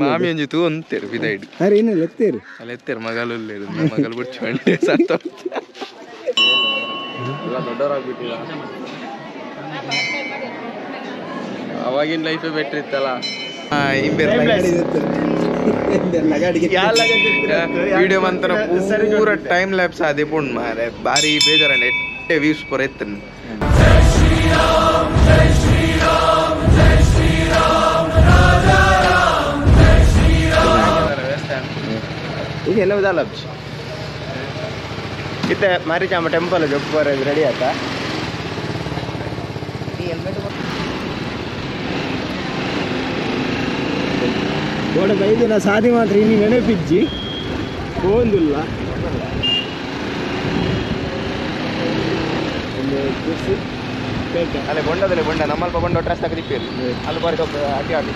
ಮಾಮಿ ಒಂಜಿ ತೂ ಅಂತೀರು ಬಿದೈಡ್ ಅರೆ ಏನಿಲ್ಲ ಎತ್ತೇರು ಅಲ್ಲ ಎತ್ತೇರು ಮಗಲು ಮಗಲು ಬಿಡ್ಚು ಬಂಡೆ ಸತ್ತ ಎಲ್ಲ ದೊಡ್ಡವರಾಗ್ಬಿಟ್ಟಿಲ್ಲ ಅವಾಗಿನ ಲೈಫೇ ಬೆಟ್ರ್ ಇತ್ತಲ್ಲ ವಿಡಿಯೋ ಮಂತರ ಪೂರ ಟೈಮ್ ಲ್ಯಾಪ್ಸ್ ಆದಿ ಪುಣ್ ಮಾರೆ ಬಾರಿ ಬೇಜಾರ ಎಟ್ಟೆ ವ್ಯೂಸ್ ಪೂರ ಎತ್ತನ್ ಈಗ ಎಲ್ಲ ವಿಧಾಲ ಇತ್ತೆ ಮಾರಿಚಾಮ ಟೆಂಪಲ್ ಜೊಪ್ಪರ್ ರೆಡಿ ಆಯ್ತಾ ಗೋಡೆ ಬೈದಿನ ಸಾದಿ ಮಾತ್ರ ಇನ್ನು ನೆನಪಿಜ್ಜಿ ಹೋಂದಿಲ್ಲ ಅಲ್ಲೇ ಬೊಂಡದಲ್ಲಿ ಬೊಂಡ ನಮ್ಮಲ್ಪ ಬೊಂಡ ಡ್ರೆಸ್ ತಗದಿಪ್ಪೇರಿ ಅಲ್ಲಿ ಬಾರಿ ಅಡ್ಡಿ ಆಡಿ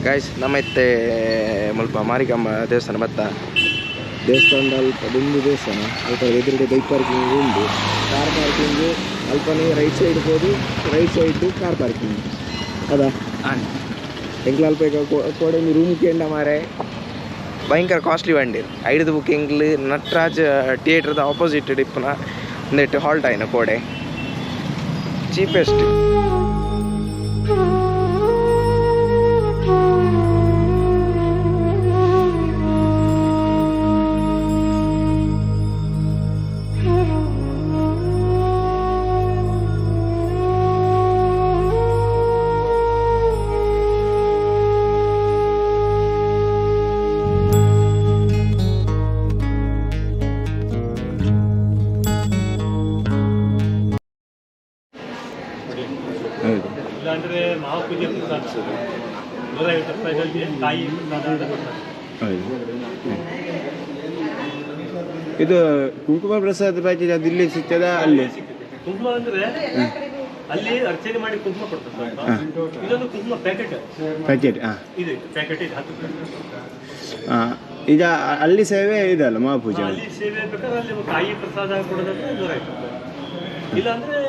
ಗಾಯ್ಸ್ ನಮ್ಮತ್ತೆ ಮುಲ್ಪ ಮಾರಿಕಮ್ಮ ದೇವಸ್ಥಾನ ಬತ್ತ ದೇವಸ್ಥಾನದ ಅಲ್ಪ ದುಂದು ದೇವಸ್ಥಾನ ಅಲ್ಪ ಎದುರುಗಡೆ ಬೈಕ್ ಪಾರ್ಕಿಂಗ್ ಉಂಟು ಕಾರ್ ಪಾರ್ಕಿಂಗ್ ಅಲ್ಪನೇ ರೈಟ್ ಸೈಡ್ ಹೋದು ರೈಟ್ ಸೈಡ್ ಕಾರ್ ಪಾರ್ಕಿಂಗ್ ಅದಾ ಎಂಕ್ಲ ಅಲ್ಪ ಈಗ ಕೋಡೆ ರೂಮ್ ಕೇಂಡ ಮಾರೆ ಭಯಂಕರ ಕಾಸ್ಟ್ಲಿ ವಂಡಿ ಐದು ಬುಕ್ಕಿಂಗ್ಲು ನಟರಾಜ್ ಥಿಯೇಟ್ರದ ಆಪೋಸಿಟ್ ಡಿಪ್ಪನ ಒಂದೆಟ್ಟು ಹಾಲ್ಟ್ ಆಯ್ನ ಕೋಡೆ ಚೀಪೆಸ್ಟ್ ಇಲ್ಲಾಂದರೆ ಮಹಾಪೂಜೆ ಪ್ರಸಾದ 150 ರೂಪಾಯಿಗಳಿಗೆ ಕಾಯಿ ಇದು ಕುಂಕುಮ ಪ್ರಸಾದ ಪ್ಯಾಕೇಜ್ ಅದು ಇಲ್ಲಿ ಸಿಗ್ತದ ಅಲ್ಲಿ ಕುಂಕುಮ ಅಂದರೆ ಅಲ್ಲಿ ಅರ್ಚನೆ ಮಾಡಿ ಕುಂಕುಮ ಕೊಡ್ತಾರೆ ಇದೊಂದು ಕುಂಕುಮ ಪ್ಯಾಕೆಟ್ ಇದು ಪ್ಯಾಕೆಟ್ ಇದು 10 ರೂಪಾಯಿ ಈಗ ಅಲ್ಲಿ ಸೇವೆ ಇದಲ್ಲ ಮಹಾಪೂಜೆ ಅಲ್ಲಿ ಸೇವೆ ಬೇಕಾದ್ರೆ ಅಲ್ಲಿ ಕಾಯಿ ಪ್ರಸಾದ ಕೊಡೋದಂದ್ರೆ 150 ರೂಪಾಯಿ ಇಲ್ಲಾಂದ್ರೆ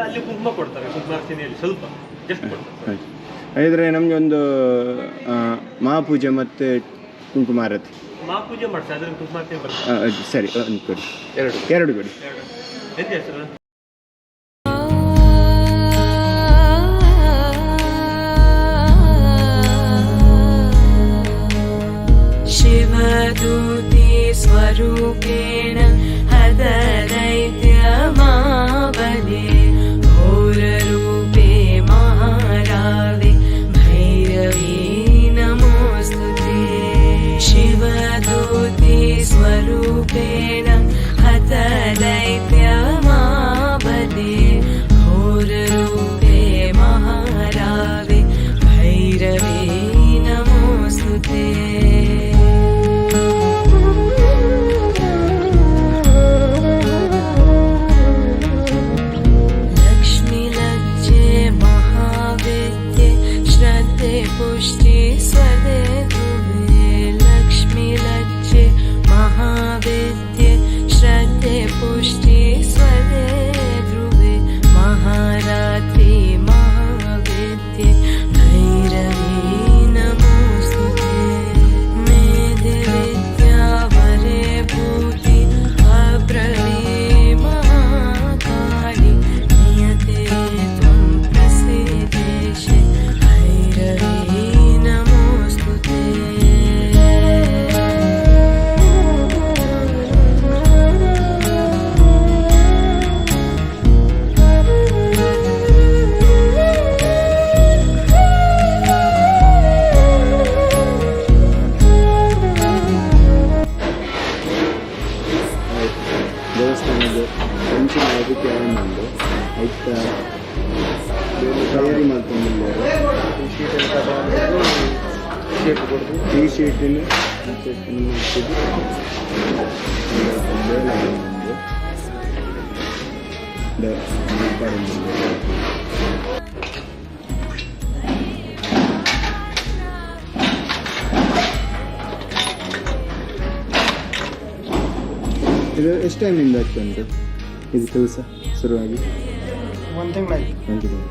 ಅಲ್ಲಿ ಕುಂಕುಮ ಕೊಡ್ತಾರೆ ಕುಂಕುಮಾರ್ಚನೆಯಲ್ಲಿ ಸ್ವಲ್ಪ ಜಸ್ಟ್ ಕೊಡ್ತಾರೆ ಹಾಗಿದ್ರೆ ನಮಗೆ ಒಂದು ಮಹಾಪೂಜೆ ಮತ್ತು ಕುಂಕುಮಾರತಿ ಮಹಾಪೂಜೆ ಮಾಡ್ತಾರೆ ಅದ್ರ ಕುಂಕುಮಾರ್ಚನೆ ಬರ್ತದೆ ಸರಿ ಒಂದು ಕೊಡಿ ಎರಡು ಕೊಡಿ ಎಂತ ಹೆಸರು ಶಿವದೂತಿ ಸ್ವರೂಪೇಣ ಹದರೈತ್ಯಮಾಬಲೆ ಘೋರರೂಪೇ ಮಹಾರಾವೆ ಭೈರವೀ ನಮೋಸ್ತುತೆ ಶಿವದೂತಿ ಸ್ವರೂಪೇಣ ಹತದೈತ್ಯಮಾಬಲೆ ಘೋರರೂಪೇ ಮಹಾರಾವೆ ಭೈರವೀ ನಮೋಸ್ತುತೆ पुष्टि स्वदे ध्रुवे लक्ष्मी लज्जे महाविद्ये श्रद्धे पुष्टि स्वदे ध्रुवे महारात्रि महाविद्ये भैरवी नमोस्तुते मेधे विद्यावरे भूति अब्रवी महाकाली नियते त्वं प्रसीदेशे भैरवी नमोस्तुते ದೇವಸ್ಥಾನದ ಪಂಚಿನ ಅದಕ್ಕೆ ಒಂದು ಆಯ್ತಾ ತಯಾರಿ ಮಾಡ್ಕೊಂಡಿದ್ದಾರೆ ಟೀ ಶೀಟನ್ನು ಇದು ಎಷ್ಟು ಟೈಮಿಂದ ಆಗ್ತಾ ಉಂಟು ಇದು ಕೆಲಸ ಶುರುವಾಗಿ? 1 ತಿಂಗಳಾಯ್ತು. 1 ತಿಂಗಳು.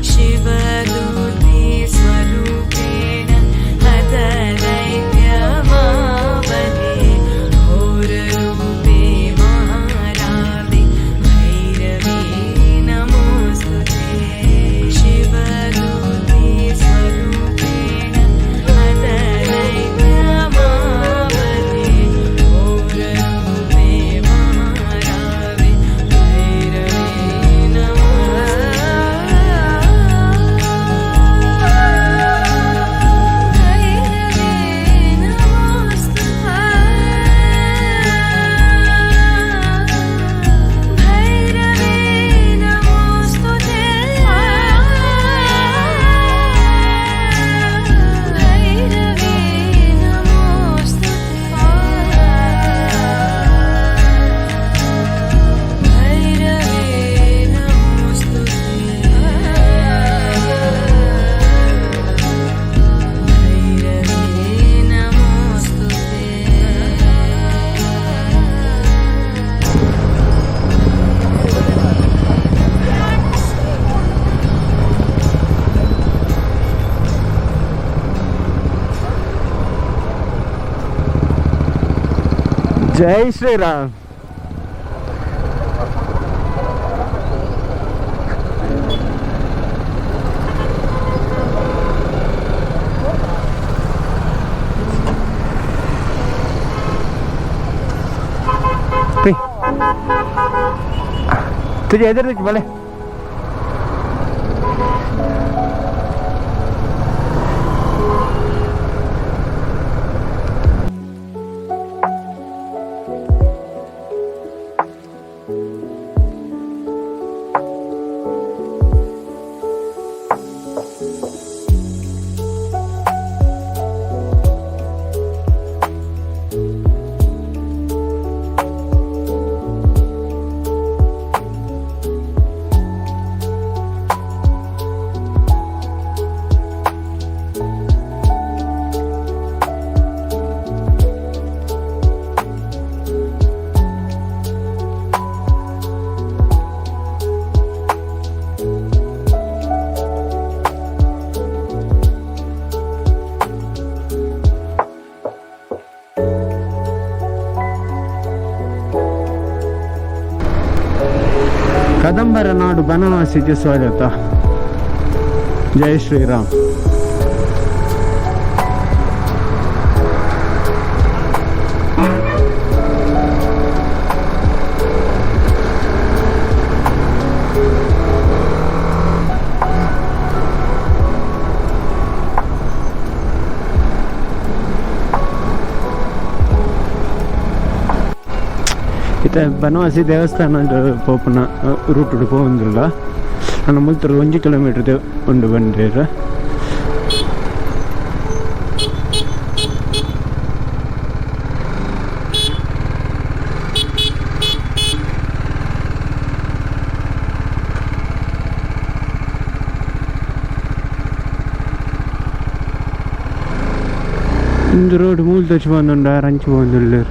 शिवदूते स्वरूपेण हतदैत्यमावधे घोररूपे महारावे भैरवे नमोऽस्तुते शिवदूते स्वरूपेण हतदैत्यमावधे घोररूपे महारावे भैरवे ಜೈ ಶ್ರೀರಾಮ್. तुझे इधर देख भले ಕದಂಬರ ನಾಡು ಬನವಾಸಿಗೆ ಸ್ವಾಗತ. ಜೈ ಶ್ರೀರಾಮ್. ಬನವಾಸಿ ದೇವಸ್ಥಾನ ಪೋಪನ ರೂಟ್ ಹೋಗಿಲ್ಲ ನಾನು ಮುಲ್ತರು 1 ಕಿಲೋಮೀಟರ್ ಉಂಡು ಬಂದಿರ. ಒಂದು ರೋಡ್ ಮೂಲ್ ತಚ್ಚಿ ಬಂದುಂಡ ರಂಚಿ ಬಂದುಳ್ಳ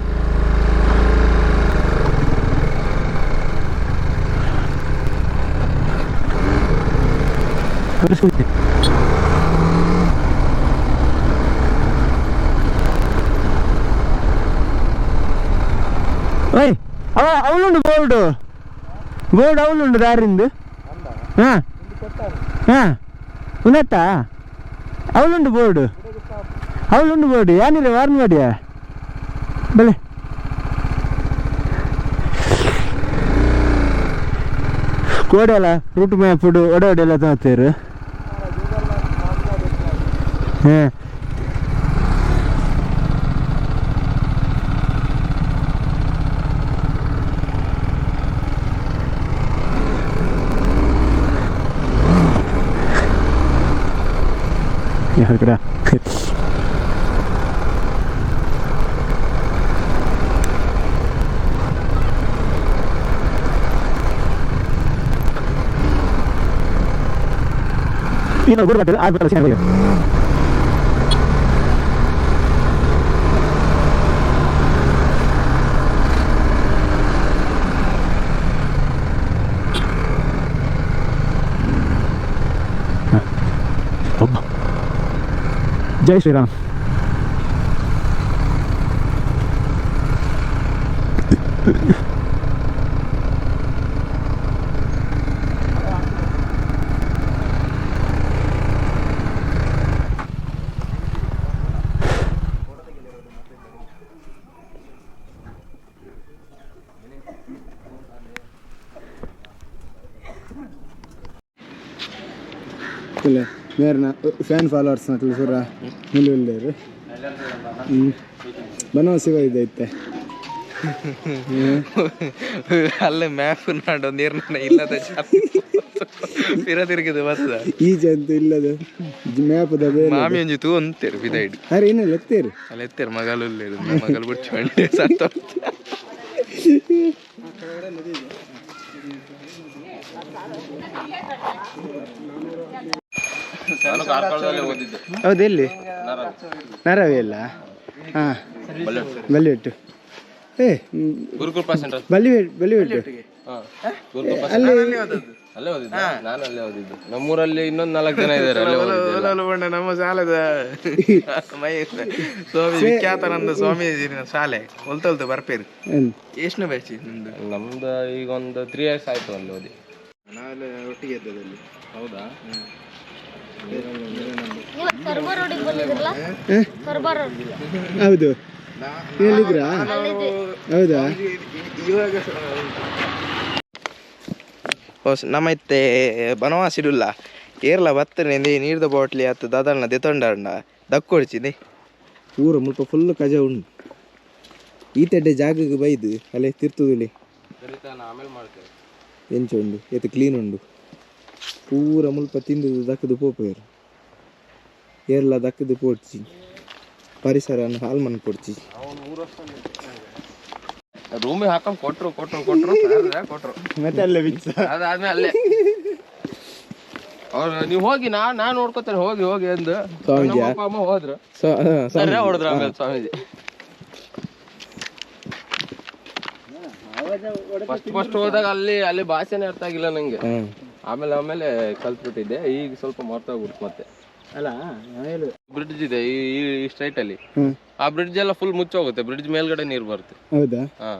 ಅವಳುಂಡು ಬೋರ್ಡು ಅವಳುಂಡು ದಾರಿಂದು ಹಾಂ ಹಾಂ ಉನ್ನತ್ತ ಅವಳುಂಡು ಬೋರ್ಡು ಯಾನಿರ ವಾರ್ನ್ ಮಾಡಿಯಾ ಬಲೆ ಕೋಡೆಲ್ಲ ರೂಟ್ ಮ್ಯಾಪ್ ಒಡೆಲ್ಲ ತಗೋತೀರು ಹಾಂ ಅದು ಕೂಡ ಇನ್ನು ಗುರು ಬರ್ತದೆ ಆಗ ಚೆನ್ನಾಗಿ ಜೈ ಶ್ರೀರಾಮ್. ಇಲ್ಲ ಮೇರ್ನ ಫ್ಯಾನ್ ಫಾಲೋವರ್ಸ್ ನಕಲು ಸುರ ನಿಲ್ಲುಳ್ಳೇರು ಬನವಾಸಿ ಇದೈತೆ ಅಲ್ಲೇ ಮ್ಯಾಪ್ ನಾಡು ನೀರ್ನ ಇಲ್ಲದ ತಿರುಗಿದೆ ಬಸ್ ಈಜೆ ಅಂತ ಇಲ್ಲದ ಮ್ಯಾಪದ ಮಾಮಿ ಒಂಜಿ ತೂ ಅಂತೀರು ಬಿದೈಡ್ ಅರೆ ಏನಿಲ್ಲ ಎತ್ತೇರು ಅಲ್ಲ ಎತ್ತೇರು ಮಗಲು ಮಗಲು ಬಿಡ್ಚು ಬಂಡೆ ಸತ್ತ ಹೌದು ಎಲ್ಲಿ ನರವೇ ಇಲ್ಲ ಹಾಂ ಬಲ್ಲಿವೆಟ್ಟು ಏ ಬಲ್ಲಿವೆಟ್ಟು ಅಲ್ಲೇ ಓದಿದ್ದು ನಾನು ಅಲ್ಲೇ ಓದಿದ್ದು ನಮ್ಮೂರಲ್ಲಿ ಇನ್ನೊಂದು 4 ಜನ ಇದ್ದಾರೆ ನಮ್ಮ ಶಾಲೆದ ಸ್ವಾಮಿ ವಿಖ್ಯಾತಾನಂದ ಸ್ವಾಮೀಜಿ ಶಾಲೆ ಹೊಲ್ತೊಲ್ತು ಬರ್ಪೇರು ಎಷ್ಟು ಬ್ಯಾಚಿ ನಿಮ್ದು? ನಮ್ದು ಈಗ ಒಂದು 3 years ಆಯ್ತು ಅಲ್ಲಿ ಓದಿ. ನಾವೆಲ್ಲ ಒಟ್ಟಿಗೆ ಇದ್ದದಲ್ಲಿ. ಹೌದಾ? ಹೌದು ಹೇಳಿದ್ರಾ? ಹೌದಾ? ಇವಾಗ ನಮ್ಮೈತೆ ಬನವಾಸಿಡುಲ್ಲ ಏರ್ಲ ಬತ್ತನೆ ನೀರ್ದ ಬಾಟ್ಲಿ ಆತು ದಾದಲ್ನ ದೆತೊಂಡ ದಕ್ಕೊಡ್ಚಿದೆ ಊರ ಮುಲ್ಪ ಫುಲ್ ಕಜ ಉಂಡು ಈ ತಡ್ಡೆ ಜಾಗಕ್ಕೆ ಬೈದು ಅಲ್ಲೇ ತಿರ್ತುದುಲಿ ಆಮೇಲೆ ಮಾಡ್ತೇವೆ ಎಂಚ ಉಂಡು ಎತ್ತು ಕ್ಲೀನ್ ಉಂಡು ಪೂರ ಮುಲ್ಪ ತಿಂದು ದಕ್ಕದು ಪೋಪೇರು ಏರ್ಲ ದಕ್ಕದು ಪೋಡ್ಚಿ ಪರಿಸರ ಹಾಳು ಮಣ್ಣು ಕೊಡ್ಚಿ ರೂಮಿಗೆ ಹಾಕೊಂಡ್ ಕೊಟ್ರು ಮತ್ತೆ ಅಲ್ಲೇ ಬಿಚ್ಚ ಅದಾದ್ಮೇಲೆ ಅಲ್ಲೇ ಅವ್ರು ನೀವು ಹೋಗಿ ನಾ ನೋಡ್ಕೊತೇನೆ ಹೋಗಿ ಅಂದು ಸ್ವಾಮೀಜಿ ನಮ್ಮ ಅಪ್ಪ ಅಮ್ಮ ಹೋದ್ರು ಹೊಡೆದ್ರು ಆಮೇಲೆ ಸ್ವಾಮೀಜಿ ಫಸ್ಟ್ ಹೋದಾಗ ಅಲ್ಲಿ ಭಾಷೆನೇ ಅರ್ಥ ಆಗಿಲ್ಲ ನಂಗೆ. ಆಮೇಲೆ ಕಲ್ತ್ಬಿಟ್ಟಿದ್ದೆ. ಈಗ ಸ್ವಲ್ಪ ಮರ್ತೋಗ್ಬಿಡ್ತು ಮತ್ತೆ. ಅಲ್ಲ ಬ್ರಿಡ್ಜ್ ಇದೆ ಈ ಸ್ಟ್ರೈಟ್ ಅಲ್ಲಿ. ಆ ಬ್ರಿಡ್ಜ್ ಎಲ್ಲ ಫುಲ್ ಮುಚ್ಚೋಗುತ್ತೆ. ಬ್ರಿಡ್ಜ್ ಮೇಲ್ಗಡೆ ನೀರು ಬರುತ್ತೆ. ಹೌದಾ? ಹಾ.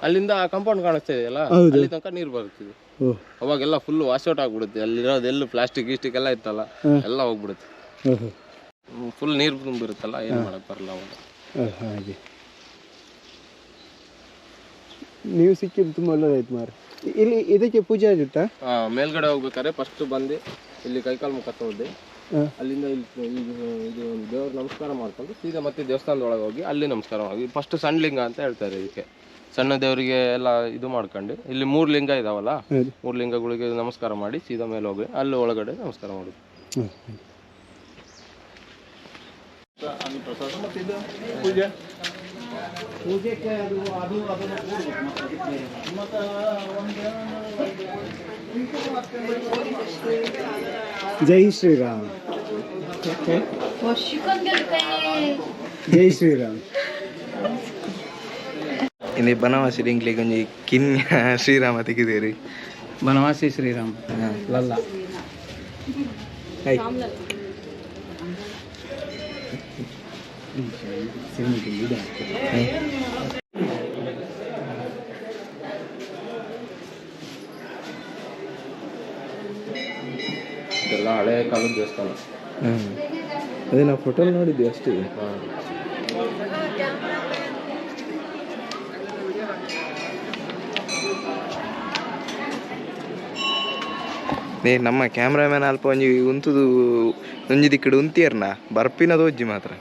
ಅಲ್ಲಿಂದ ಕಾಂಪೌಂಡ್ ಕಾಣಿಸ್ತಾ ಇದೆಯಲ್ಲ, ಅಲ್ಲಿ ತನಕ ನೀರು ಬರುತ್ತಿದೆ. ಅವಾಗೆಲ್ಲ ಫುಲ್ ವಾಶ್ ಔಟ್ ಆಗ್ಬಿಡುತ್ತೆ. ಅಲ್ಲಿರೋದೆಲ್ಲ ಪ್ಲಾಸ್ಟಿಕ್ ಗಿಸ್ಟಿಕ್ ಎಲ್ಲ ಇತ್ತಲ್ಲ, ಎಲ್ಲ ಹೋಗ್ಬಿಡುತ್ತೆ. ಫುಲ್ ನೀರು ತುಂಬಿರುತ್ತಲ್ಲ, ಏನು ಮಾಡಕ್ ಬರಲ್ಲ ಅವಾಗ. ಹಾಗೆ ನೀವು ಸಿಕ್ಕಿದ್ದು ತುಂಬ ಒಳ್ಳೆದಾಯ್ತು ಮಾರ. ಇಲ್ಲಿ ಇದಕ್ಕೆ ಪೂಜೆ ಆಗಿತ್ತಾ? ಮೇಲ್ಗಡೆ ಹೋಗ್ಬೇಕಾದ್ರೆ ಫಸ್ಟ್ ಬಂದು ಇಲ್ಲಿ ಕೈಕಾಲು ಮುಖ ತೊಳ್ದೆ, ಅಲ್ಲಿಂದ ಇದು ದೇವ್ರ ನಮಸ್ಕಾರ ಮಾಡ್ಕೊಂಡು ಸೀದಾ ಮತ್ತೆ ದೇವಸ್ಥಾನದ ಒಳಗೆ ಹೋಗಿ ಅಲ್ಲಿ ನಮಸ್ಕಾರ ಮಾಡಿ. ಫಸ್ಟ್ ಸಣ್ಣ ಲಿಂಗ ಅಂತ ಹೇಳ್ತಾರೆ ಇದಕ್ಕೆ. ಸಣ್ಣ ದೇವರಿಗೆ ಎಲ್ಲ ಇದು ಮಾಡ್ಕೊಂಡು ಇಲ್ಲಿ 3 ಲಿಂಗ ಇದಾವಲ್ಲ, 3 ಲಿಂಗಗಳಿಗೆ ನಮಸ್ಕಾರ ಮಾಡಿ ಸೀದಾ ಮೇಲೆ ಹೋಗಿ ಅಲ್ಲಿ ಒಳಗಡೆ ನಮಸ್ಕಾರ ಮಾಡೋದು. ಜೈ ಶ್ರೀರಾಮ್. ಜೈ ಶ್ರೀರಾಮ್. ಇಂದು ಬನವಾಸಿ ಡಿಂಕ್ಲಿಗೆ ಒಂಜಿ ಕಿನ್ಯ ಶ್ರೀರಾಮ ತೆಗಿದೇರಿ. ಬನವಾಸಿ ಶ್ರೀರಾಮ್ ಲಲ್ಲ ಇದೆಲ್ಲ ಹಳೆ ಕಾಲದ ದೇವಸ್ಥಾನ. ಅದೇ ನಾವು ಫೋಟೋ ನೋಡಿದ್ವಿ ಅಷ್ಟೇ. ನಮ್ಮ ಕ್ಯಾಮ್ರಾಮ್ಯಾನ್ ಅಲ್ಪ ಒಂಜಿ ಉಂತುದು ಒಂಜಿ ದಿಕ್ಕಡು ಉಂತಿಯರ್ನ ಬರ್ಪಿನದು ಒಜ್ಜಿ ಮಾತ್ರ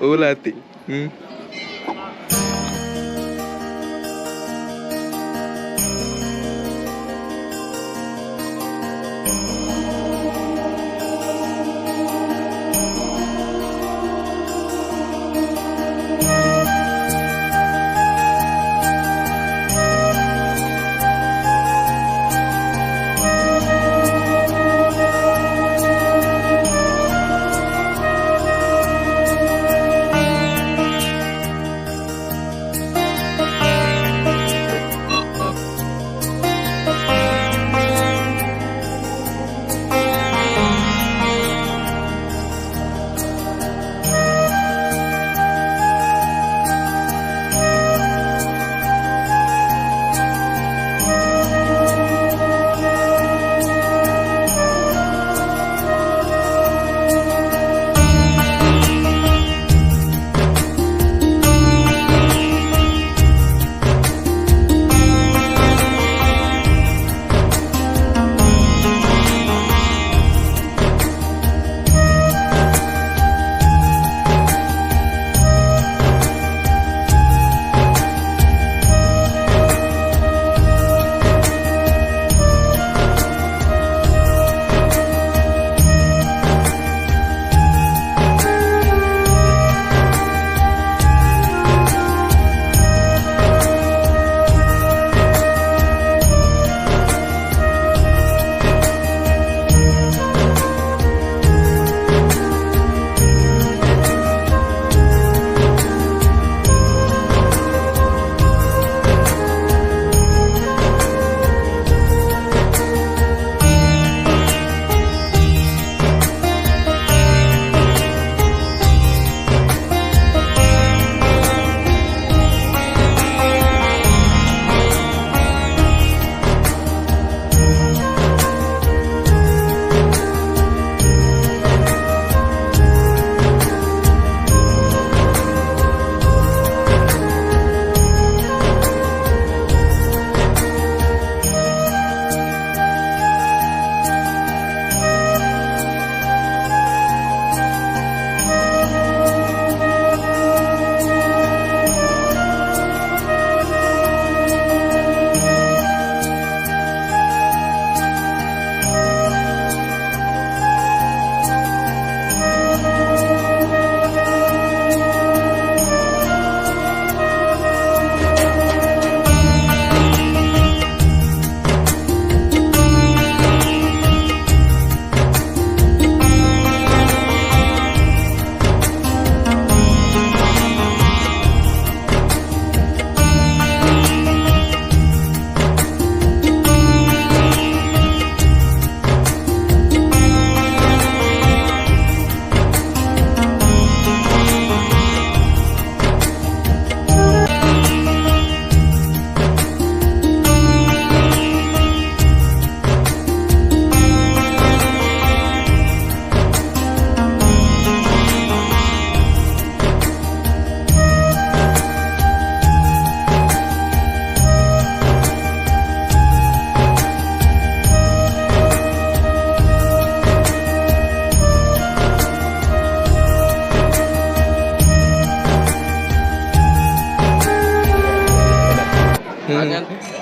ಊಲಾತಿ.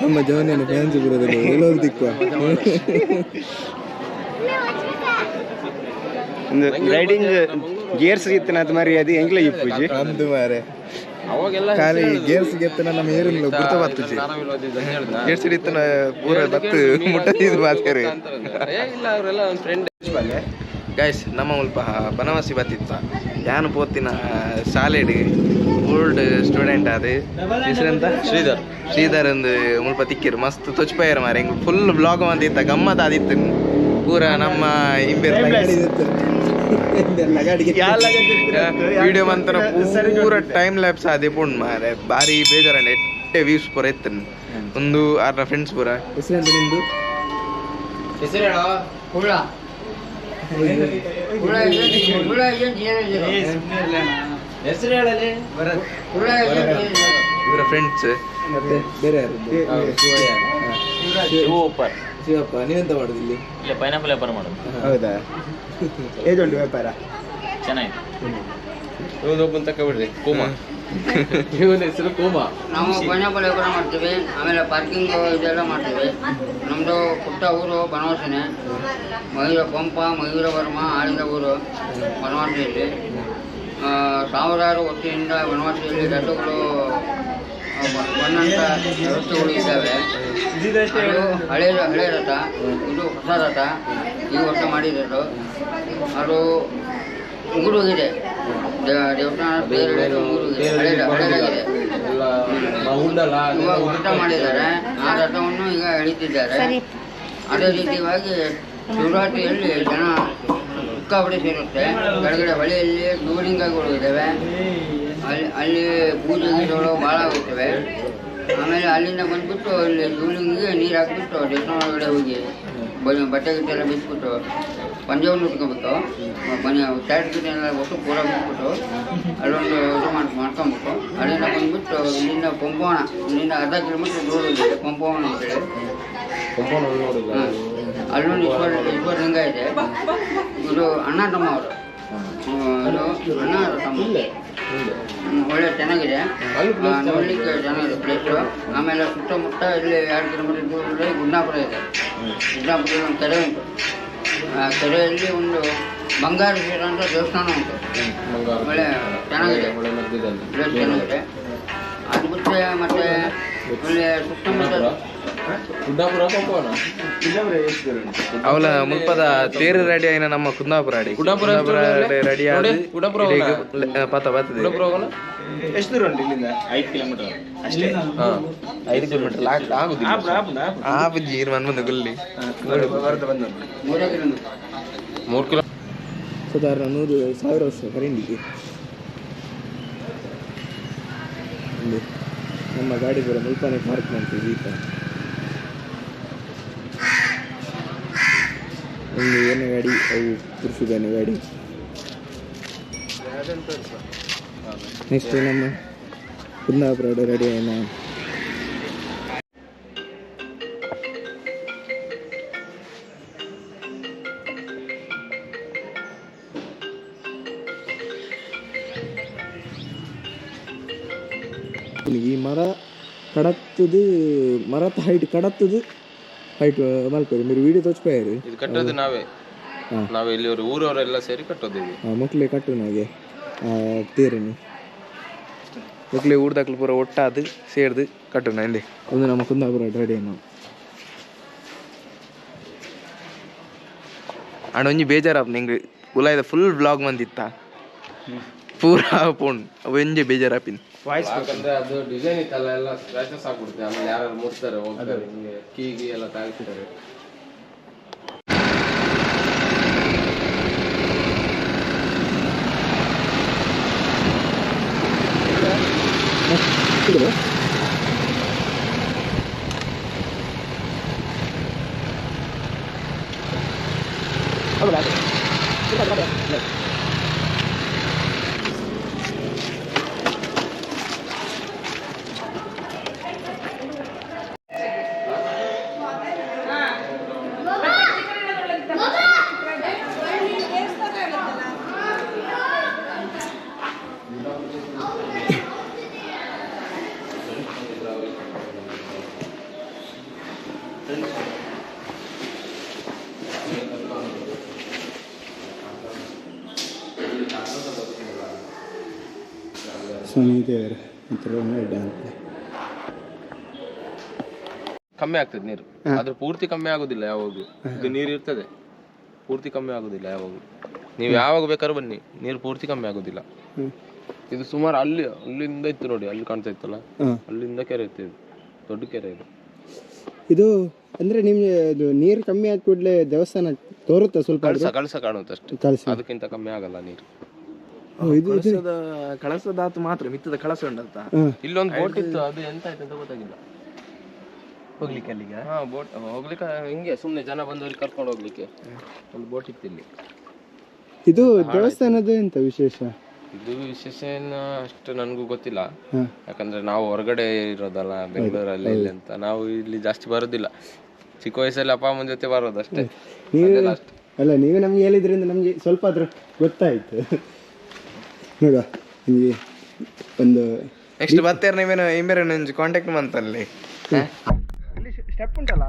ನಮ್ಮ ಜವನಿಯನ್ನು ಫ್ಯಾನ್ಸ್ ಬರೋದಿಲ್ಲ ಎಲ್ಲೋದು ದಿಕ್ಕುವ ರೈಡಿಂಗ್ ಗೇರ್ಸ್ ಇತ್ತಿನ ಅದು ಮರಿ ಅದು ಎಂಗ್ಲ ಇಪ್ಪುಜಿ ಅಂದು ಮಾರೆ ಅವಾಗೆಲ್ಲ ಖಾಲಿ ಗೇರ್ಸ್ ಗೆತ್ತನ ನಮ್ಮ ಏರಿಲ್ಲ ಗುರ್ತ ಬರ್ತುಜಿ ಗೇರ್ಸ್ ಇತ್ತಿನ ಪೂರ ಬತ್ತು ಮುಟ್ಟದಿದ್ದು ಮಾತಾರೆ ಇಲ್ಲ ಅವರೆಲ್ಲ ಒಂದು ಫ್ರೆಂಡ್ ಗೈಸ್ ನಮ್ಮ ಮುಲ್ಪ ಬನವಾಸಿ ಬತ್ತಿತ್ತ ಯಾನು ಪೋತಿನ ಶಾಲೆಡ್ ಓಲ್ಡ್ ಸ್ಟೂಡೆಂಟ್ ಅದು ಹೆಸರೆಂತ ಶ್ರೀಧರ್ ಒಂದು ಮುಲ್ಪ ತಿಕ್ಕಿರು ಮಸ್ತ್ ತೊಚ್ಪಾಯರ್ ಮಾರೆ ಹೆಂಗ್ ಫುಲ್ ಬ್ಲಾಗ್ ಬಂದಿತ್ತ ಗಮ್ಮತ್ ಆದಿತ್ತು ಪೂರ ನಮ್ಮ ವಿಡಿಯೋ ಮಂತನ ಪೂರ ಟೈಮ್ ಲ್ಯಾಪ್ಸ್ ಆದಿ ಪುಂಡ್ ಮಾರೆ ಬಾರಿ ಬೇಜಾರಂಡ ಎಟ್ಟೆ ವ್ಯೂಸ್ ಪೂರ ಎತ್ತನ್ ಒಂದು 6 ಫ್ರೆಂಡ್ಸ್ ಪೂರ ಹೆಸರೆಂತ ನಿಂದು ಇವರ ಫ್ರೆಂಡ್ಸ್ ಮತ್ತೆ ಬೇರೆ ಯಾರು ಶಿವಪ್ಪ ನೀವೆಂತ ಮಾಡುದು ಇಲ್ಲಿ ಪೈನಾಪಲ್ ವ್ಯಾಪಾರ ಮಾಡೋದು. ಹೌದಾ ಹೇಗುಂಟು ವ್ಯಾಪಾರ ಚೆನ್ನಾಗಿದೆ. ಒಬ್ಬನ ತಕೊಂಡ್ಬಿಡ್ರಿ ಕೋಮ ಇವನ ಹೆಸರು ಕೋಮ. ನಾವು ಪೈನಾಪಲ್ ವ್ಯಾಪಾರ ಮಾಡ್ತೀವಿ, ಆಮೇಲೆ ಪಾರ್ಕಿಂಗ್ ಇದೆಲ್ಲ ಮಾಡ್ತೀವಿ. ನಮ್ಮದು ಪುಟ್ಟ ಊರು ಬನವಾಸಿನೇ, ಮಯೂರ ವರ್ಮ ಆಳಿದ ಊರು ಬನವಾಸಿಯಲ್ಲಿ. ಸಾವಿರಾರು ವರ್ಷದಿಂದ ಬನವಾಸಿಯಲ್ಲಿ ರಥಗಳು ಬಂದಂಥ ವ್ಯವಸ್ಥೆಗಳು ಇದ್ದಾವೆ. ಅದು ಹಳೆ ರಥ, ಇದು ಹೊಸ ರಥ ಈ ವರ್ಷ ಮಾಡಿರೋದು. ಅದು ಉಗುರುಗಿದೆ, ದೇವಸ್ಥಾನ ಬೇರೆ ಉಗುರುಗಿದೆ, ಹಳೇದಾಗಿದೆ. ಇವಾಗ ಊಟ ಮಾಡಿದ್ದಾರೆ, ಆ ರಥವನ್ನು ಈಗ ಎಳಿತಿದ್ದಾರೆ. ಅದೇ ರೀತಿಯಾಗಿ ಶಿವರಾತ್ರಿಯಲ್ಲಿ ಜನ ಸಿಕ್ಕಾಪಟ್ಟೆ ಸೇರುತ್ತೆ. ಕೆಳಗಡೆ ಹೊಳೆಯಲ್ಲಿ ಶಿವಲಿಂಗಗಳು ಇದ್ದಾವೆ, ಅಲ್ಲಿ ಪೂಜೆ ಗೀಜೆಗಳು ಭಾಳ ಆಗುತ್ತವೆ. ಆಮೇಲೆ ಅಲ್ಲಿಂದ ಬಂದ್ಬಿಟ್ಟು ಇಲ್ಲಿ ಶಿವಲಿಂಗಿಗೆ ನೀರು ಹಾಕ್ಬಿಟ್ಟು ದೇವಸ್ಥಾನ ಒಳಗಡೆ ಹೋಗಿ ಬಟ್ಟೆ ಗಿಟ್ಟೆ ಎಲ್ಲ ಬಿಟ್ಬಿಟ್ಟು ಪಂಜವನ್ನು ಉಟ್ಕೊಬಿಟ್ಟು ಶರ್ಟ್ ಗಿಟ್ಟೆ ಎಲ್ಲ ಒಟ್ಟು ಪೂರ ಬಿಟ್ಬಿಟ್ಟು ಅಲ್ಲೊಂದು ಇದು ಮಾಡ್ಕೊಂಬಿಟ್ಟು ಅಲ್ಲಿಂದ ಬಂದ್ಬಿಟ್ಟು ಇಲ್ಲಿಂದ ಪಂಪೋಣ, ಇಲ್ಲಿಂದ ಅರ್ಧ ಕಿಲೋಮೀಟ್ರ್ ದೂರ ಇದೆ ಪಂಪೋಣ ಅಂತೇಳಿ. ಅಲ್ಲೊಂದು ಈಶ್ವರಲಿಂಗ ಇದೆ. ಇದು ಅಣ್ಣ ತಮ್ಮ ಅವರು, ಇದು ಅಣ್ಣ ತಮ್ಮ, ಒಳ್ಳೆ ಚೆನ್ನಾಗಿದೆ, ನೋಡ್ಲಿಕ್ಕೆ ಚೆನ್ನಾಗಿದೆ ಪ್ಲೇಸು. ಆಮೇಲೆ ಸುತ್ತಮುತ್ತ ಇಲ್ಲಿ 2 ಕಿಲೋಮೀಟರ್ ದೂರದಲ್ಲಿ ಗುಡ್ನಾಪುರ ಇದೆ. ಗುಡ್ನಾಪುರದಲ್ಲಿ ಒಂದು ಕೆರೆ ಉಂಟು. ಆ ಕೆರೆಯಲ್ಲಿ ಒಂದು ಬಂಗಾರ ತೀರ ಅಂತ ದೇವಸ್ಥಾನ ಉಂಟು, ಒಳ್ಳೆ ಚೆನ್ನಾಗಿದೆ, ಪ್ಲೇಸ್ ಚೆನ್ನಾಗಿದೆ. ಅದು ಬಿಟ್ಟರೆ ಮತ್ತೆ ಒಳ್ಳೆ ಸುತ್ತಮುತ್ತ ಅವಳ ಮುಲ್ಪದ ತೇರು ರೆಡಿ ಆಯ್ನ ನಮ್ಮ ಕುಂದಾಪುರ ರೆಡಿ ಆದ ಪತ ಬರ್ತದೆ. ಎಷ್ಟು ದೂರ ಉಂಟು ಇಲ್ಲಿಂದ? 5 ಕಿಲೋಮೀಟರ್ ಅಷ್ಟೇ. 5 ಕಿಲೋಮೀಟರ್ ಆಗುದಿಲ್ಲ. ಆ ಬುಜ್ಜಿ ಬಂದು ಗುಲ್ಲಿ 3 ಕಿಲೋ ಸಾಧಾರಣ 100,000 ವರ್ಷ ಕರೆಂಡಿಗೆ. ಇಲ್ಲಿ ನಮ್ಮ ಗಾಡಿ ಕೂಡ ಮುಲ್ಪನೆ ಪಾರ್ಕ್ ಮಾಡ್ತೀವಿ. ಈ ಥರ ಒಂದು ಏನೇ ಗಾಡಿ, ಅವು ಪುರುಷುಗಾನೆ ಗಾಡಿ. ನೆಕ್ಸ್ಟ್ ನಮ್ಮ ಕುಂದಾಪುರ ರೆಡಿ ಆಯ್ನ. ಈ ಮರ ಕಡತ್ತದು, ಮರದ ಹೈಟ್ ಕಡತ್ತದು ಹೈಟ್ ಮಲ್ಪೇರು మీరు వీడియో ತೋಚ್ಪಾಯರು. ಇದು ಕಟ್ಟೋದು ನಾವೇ ಇಲ್ಲಿ ಊರವರೆಲ್ಲ ಸೇರಿ ಕಟ್ಟೋದು. ಮಕ್ಕಳೇ ಕಟ್ಟು ನಾಗೆ ತೇರಿನಿ ಮಕ್ಕಳೇ ಊರ್ದಾಕ್ಲು ಪೂರ ಒಟ್ಟಾದು ಸೇರ್ದು ಕಟ್ಟುನ ಇಲ್ಲಿ ಒಂದು ನಮ್ಮ ಕುಂದಾಪುರ ರೆಡಿ ನಾವು. ಅಣ್ಣ ಒಂಜಿ ಬೇಜಾರಪ್ಪ ನಿಂಗೆ ಉಲಾಯ್ದ ಫುಲ್ ಬ್ಲಾಗ್ ಬಂದಿತ್ತ ಪೂರಾ ಪೋಣ್ ಒಂಜಿ ಬೇಜಾರಪ್ಪಿನ. ಯಾಕಂದ್ರೆ ಅದು ಡಿಸೈನ್ ಇತ್ತಲ್ಲ, ಎಲ್ಲ ಸ್ಕ್ರಾಚಸ್ ಆಗ್ಬಿಡುತ್ತೆ. ಆಮೇಲೆ ಯಾರು ಮುಟ್ತಾರೆ ಹೋಗ್ತಾರೆ, ಕೀಗಿ ಎಲ್ಲ ತಾಗಿಸ್ತಾರೆ. ಶನಿ ದೇವರು ಅಂತ ಕಮ್ಮಿ ಆಗ್ತದೆ ನೀರು, ಆದ್ರೆ ಪೂರ್ತಿ ಕಮ್ಮಿ ಆಗುದಿಲ್ಲ ಯಾವಾಗಲೂ. ಇದು ನೀರು ಇರ್ತದೆ, ಪೂರ್ತಿ ಕಮ್ಮಿ ಆಗುದಿಲ್ಲ ಯಾವಾಗಲೂ. ನೀವು ಯಾವಾಗ ಬೇಕಾದ್ರೂ ಬನ್ನಿ, ನೀರು ಪೂರ್ತಿ ಕಮ್ಮಿ ಆಗುದಿಲ್ಲ. ಇದು ಸುಮಾರು ಅಲ್ಲಿಂದ ಇತ್ತು ನೋಡಿ, ಅಲ್ಲಿ ಕಾಣ್ತಾ ಇತ್ತಲ್ಲ, ಅಲ್ಲಿಂದ ಕೆರೆ ಇತ್ತು. ಇದು ದೊಡ್ಡ ಕೆರೆ ಇದು. ಇದು ಅಂದ್ರೆ ನಿಮ್ಗೆ ಇದು ನೀರು ಕಮ್ಮಿ ಆದ ಕೂಡಲೇ ದೇವಸ್ಥಾನ ತೋರುತ್ತೆ ಸ್ವಲ್ಪ, ಕಳಸ ಕಾಣುತ್ತೆ ಅಷ್ಟೇ, ಅದಕ್ಕಿಂತ ಕಮ್ಮಿ ಆಗಲ್ಲ ನೀರು. ಕಳಸದಾತು ಮಾತ್ರ, ಮಿತ್ತದ ಕಳಸ ಉಂಟಂತ. ಇಲ್ಲೊಂದು ಬೋಟ್ ಇತ್ತು, ಅದು ಎಂತ ಆಯ್ತು ಅಂತ ಗೊತ್ತಾಗಿಲ್ಲ. ಹೋಗ್ಲಿಕ್ಕೆ ಅಲ್ಲಿಗೆ ಬೋಟ್ ಹೋಗ್ಲಿಕ್ಕೆ ಹಿಂಗೆ ಸುಮ್ಮನೆ ಜನ ಬಂದವ್ರಿಗೆ ಕರ್ಕೊಂಡು ಹೋಗ್ಲಿಕ್ಕೆ ಒಂದು ಬೋಟ್ ಇತ್ತು ಇಲ್ಲಿ. ಇದು ದೇವಸ್ಥಾನದ ಎಂತ ವಿಶೇಷ? ಇದು ವಿಶೇಷ ಏನು ಅಷ್ಟು ನನಗೂ ಗೊತ್ತಿಲ್ಲ, ಯಾಕಂದ್ರೆ ನಾವು ಹೊರಗಡೆ ಇರೋದಲ್ಲ ಬೆಂಗಳೂರಲ್ಲಿ ಇಲ್ಲಿ ಅಂತ. ನಾವು ಇಲ್ಲಿ ಜಾಸ್ತಿ ಬರೋದಿಲ್ಲ, ಚಿಕ್ಕ ವಯಸ್ಸಲ್ಲಿ ಅಪ್ಪ ಅಮ್ಮನ ಜೊತೆ ಬರೋದು ಅಷ್ಟೇ. ಅಲ್ಲ, ನೀವು ನಮ್ಗೆ ಹೇಳಿದ್ರಿಂದ ನಮ್ಗೆ ಸ್ವಲ್ಪ ಆದ್ರೂ ಗೊತ್ತಾಯ್ತು. ನೋಡ ನಿಮಗೆ ಒಂದು ನೆಕ್ಸ್ಟ್ ಬರ್ತೀರ ನೀವೇನು ಇಂಬೇರೆ ನಂಜು ಕಾಂಟ್ಯಾಕ್ಟ್ ಮಂತಲ್ಲಿ ಇಲ್ಲಿ ಸ್ಟೆಪ್ ಉಂಟಲ್ಲ.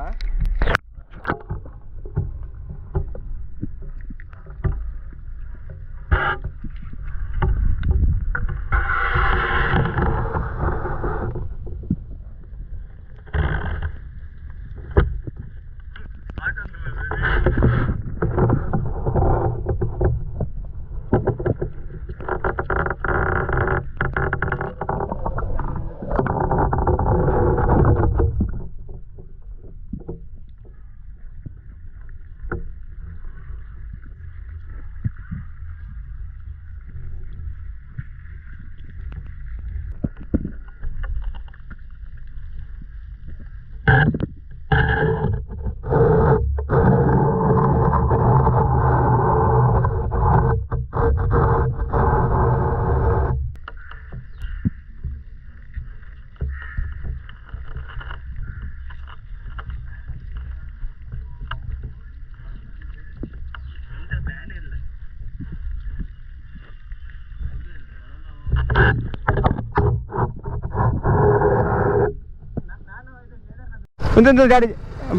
ಒಂದೊಂದು ಗಾಡಿ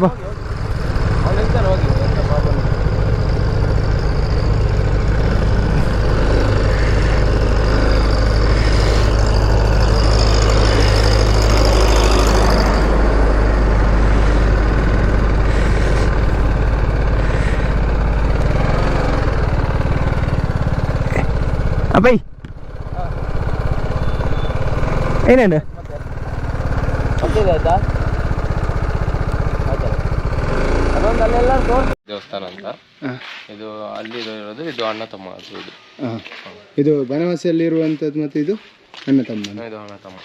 ಬಾ. ಅಬ್ಬೈ ಏನೇನು ದೇವಸ್ಥಾನ ಅಂತ ಇದು, ಅಲ್ಲಿ ಇರೋದು ಇದು ಅಣ್ಣ ತಮ್ಮ. ಇದು ಬನವಾಸಿಯಲ್ಲಿ ಇರುವಂತದ್ದು, ಮತ್ತೆ ಇದು ಅಣ್ಣ ತಮ್ಮ. ಇದು ಅಣ್ಣ ತಮ್ಮ.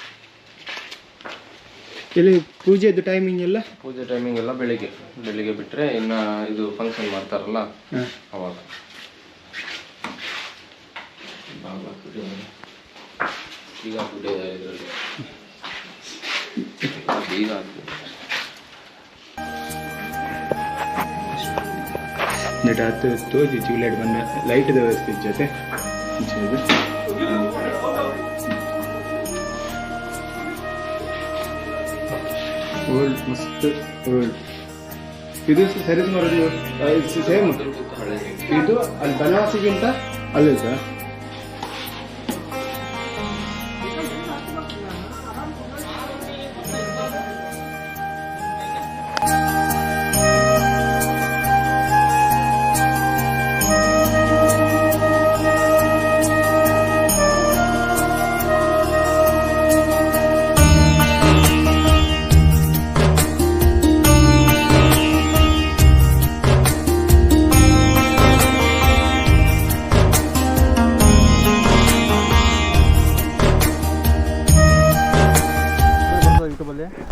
ಇಲ್ಲಿ ಪೂಜೆದು ಟೈಮಿಂಗ್ ಎಲ್ಲ? ಪೂಜೆ ಟೈಮಿಂಗ್ ಎಲ್ಲ ಬೆಳಿಗ್ಗೆ ಬಿಟ್ರೆ ಇನ್ನ ಇದು ಫಂಕ್ಷನ್ ಮಾಡ್ತಾರಲ್ಲ ಅವಾಗ. ಈಗ ಇದರಲ್ಲಿ ಬೀಗ ನೆಟ್ ಹತ್ತು ತೋಜಿ ಚಿಗ್ಲೆಟ್ ಬಂದ ಲೈಟ್ ವ್ಯವಸ್ಥೆ ಜೊತೆ ಓಲ್ಡ್ ಮಸ್ತ್ ಓಲ್ಡ್. ಇದು ಸರಿ ಸೇಮ್ ಇದು ಅಲ್ಲಿ ಬನವಾಸಿಗಿಂತ ಅಲ್ಲೇ ಸರ್.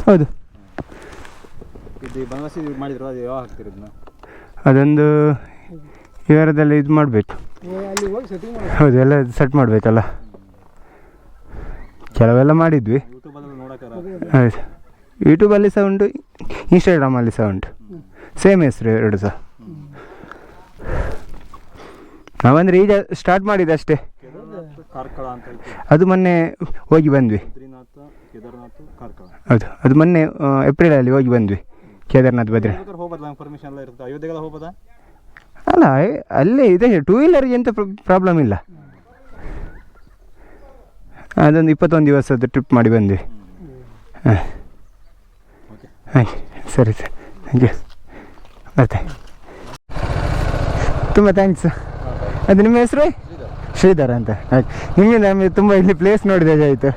ಹೌದು, ಇದು ಬನವಾಸಿ ಮಾಡಿದ್ರು, ಅದು ಯಾವಾಗ ಹಾಕ್ತಿರೋದನ್ನ? ಅದೊಂದು ವಿವರದಲ್ಲಿ ಇದು ಮಾಡಬೇಕು. ಹೌದು, ಎಲ್ಲ ಸೆಟ್ ಮಾಡಬೇಕಲ್ಲ. ಕೆಲವೆಲ್ಲ ಮಾಡಿದ್ವಿ. ಹೌದು, ಯೂಟ್ಯೂಬಲ್ಲಿ ಸಹ ಉಂಟು, ಇನ್ಸ್ಟಾಗ್ರಾಮಲ್ಲಿ ಸಹ ಉಂಟು, ಸೇಮ್ ಹೆಸರು ಎರಡು ಸಹ. ನಾವಂದರೆ ಈಗ ಸ್ಟಾರ್ಟ್ ಮಾಡಿದೆ ಅಷ್ಟೇ. ಅದು ಮೊನ್ನೆ ಹೋಗಿ ಬಂದ್ವಿ. ಹೌದು, ಅದು ಮೊನ್ನೆ ಏಪ್ರಿಲಲ್ಲಿ ಹೋಗಿ ಬಂದ್ವಿ ಕೇದಾರ್ನಾಥ್ ಬದ್ರಿ. ಅಲ್ಲ, ಅಲ್ಲೇ ಇದೆ, ಟೂ ವೀಲರ್ಗೆ ಎಂತ ಪ್ರಾಬ್ಲಮ್ ಇಲ್ಲ. ಅದೊಂದು 21 ದಿವಸದ ಟ್ರಿಪ್ ಮಾಡಿ ಬಂದ್ವಿ. ಹಾಂ ಆಯ್ತು, ಸರಿ ಸರ್, ಥ್ಯಾಂಕ್ ಯು, ಬರ್ತೆ. ತುಂಬ ಥ್ಯಾಂಕ್ಸ್. ಅದು ನಿಮ್ಮ ಹೆಸರು? ಶ್ರೀಧರ್ ಅಂತ. ಆಯ್ತು, ನಿಮ್ಮಿಂದ ನಮಗೆ ತುಂಬ ಇಲ್ಲಿ ಪ್ಲೇಸ್ ನೋಡಿದಾಗ ಆಯಿತು.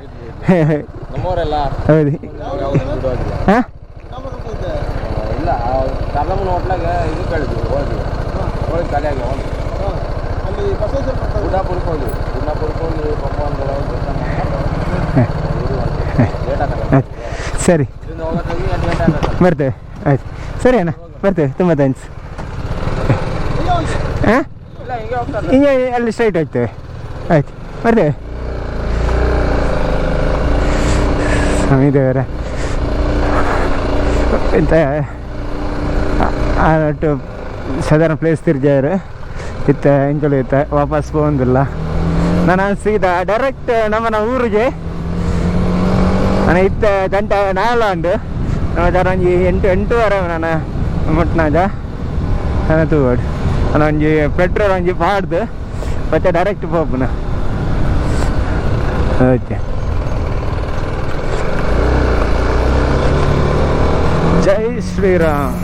ನಮ್ಮವರೆಲ್ಲ ಹೌದು. ಹಾಂ ಇಲ್ಲ, ಕರ್ನಮ್ಮನ ಹೋಟ್ಲಾಗೆ ಇದು ಕೇಳಿದ್ವಿ, ಹೋಗಿ ಖಾಲಿಯಾಗಿ ಅಲ್ಲಿ ಗುಡ್ಡಾಪುರಕ್ಕೆ ಹೋಗಿ ಪಪ್ಪ ಸರಿ, ಹೋಗೋದ್ರಲ್ಲಿ 8 ಗಂಟೆ ಆಗುತ್ತೆ. ಬರ್ತೇವೆ. ಆಯ್ತು, ಸರಿ ಅಣ್ಣ, ಬರ್ತೇವೆ. ತುಂಬ ಥ್ಯಾಂಕ್ಸ್. ಹಾಂ, ಇಲ್ಲ ಹಿಂಗೆ ಹೋಗ್ತಾರೆ. ಹಿಂಗೆ ಅಲ್ಲಿ ಸ್ಟ್ರೈಟ್ ಹೋಗ್ತೇವೆ. ಆಯ್ತು, ಬರ್ತೇವೆ. ಸ್ವಾಮಿ ದೇವರ ಎಂತ ಅಟ್ಟು ಸಾಧಾರಣ ಪ್ಲೇಸ್ ತಿರ್ಗ್ಯಾರು ಇತ್ತ ಎಂಕಲು ಇತ್ತ ವಾಪಸ್ ಹೋಗೋದಿಲ್ಲ. ನಾನು ಸೀದಾ ಡೈರೆಕ್ಟ್ ನಮ್ಮ ಊರಿಗೆ ನಾನು ಇತ್ತ ಗಂಟ ನಾಳೆ ಉಂಡು ನಾನು ಒಂಜಿ 8-8:30 ನಾನು ಮುಟ್ನಾಗ ನಾನು ತೂಗೋಡು ನಾನು ಒಂಜಿ ಪೆಟ್ರೋಲ್ ಒಂಜಿ ಪಾಡ್ದು ಮತ್ತೆ ಡೈರೆಕ್ಟ್ ಹೋಗ್ನ. ಓಕೆ, ಜೈ ಶ್ರೀರಾಮ್.